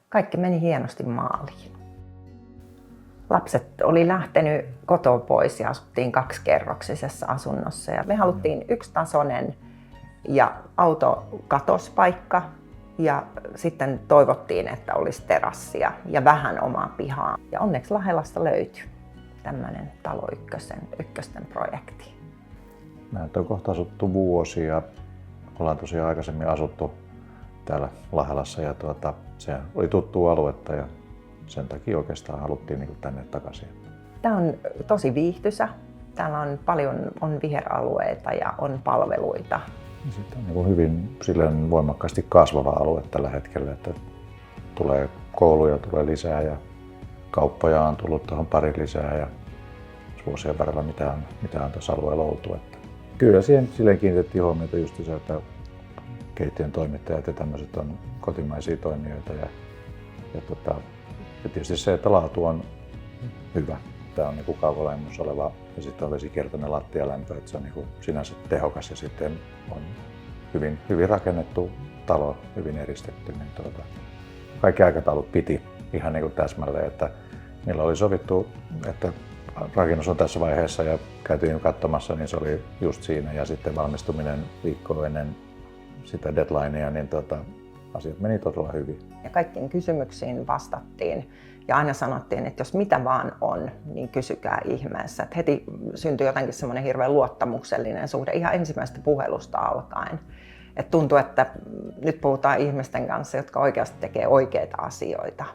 Kaikki meni hienosti maaliin. Lapset oli lähtenyt kotoa pois ja asuttiin kaksikerroksisessa asunnossa. Ja me haluttiin yksitasoinen ja autokatospaikka ja sitten toivottiin, että olisi terassia ja vähän omaa pihaa. Ja onneksi Lahelasta löytyi tämmöinen Talo ykkösten projekti. Mä on kohta asuttu vuosia. Ollaan tosiaan aikaisemmin asuttu täällä Lahelassa ja se oli tuttua aluetta ja sen takia oikeastaan haluttiin tänne takaisin. Tämä on tosi viihtyisä. Täällä on paljon viheralueita ja on palveluita. Sitten on hyvin silleen voimakkaasti kasvava alue tällä hetkellä, että tulee kouluja tulee lisää ja kauppoja on tullut tuohon pari lisää ja vuosien varrella mitä on tässä alueella oltu. Että kyllä siihen silleen kiinnitettiin huomiota just se, että keittiön toimittajat ja tämmöiset on kotimaisia toimijoita ja tietysti se, että laatu on hyvä. Tämä on kaukolämmössä oleva ja sitten on vesikiertoinen lattialämpö, että se on sinänsä tehokas ja sitten on hyvin rakennettu talo, hyvin eristetty. Niin kaikki aikataulut piti ihan täsmälleen, että millä oli sovittu, että rakennus on tässä vaiheessa ja käytiin katsomassa, niin se oli just siinä ja sitten valmistuminen viikkoa ennen sitä deadlinea, niin asiat meni todella hyvin. Ja kaikkiin kysymyksiin vastattiin ja aina sanottiin, että jos mitä vaan on, niin kysykää ihmeessä. Että heti syntyi jotenkin semmoinen hirveän luottamuksellinen suhde ihan ensimmäisestä puhelusta alkaen. Että tuntui, että nyt puhutaan ihmisten kanssa, jotka oikeasti tekee oikeita asioita.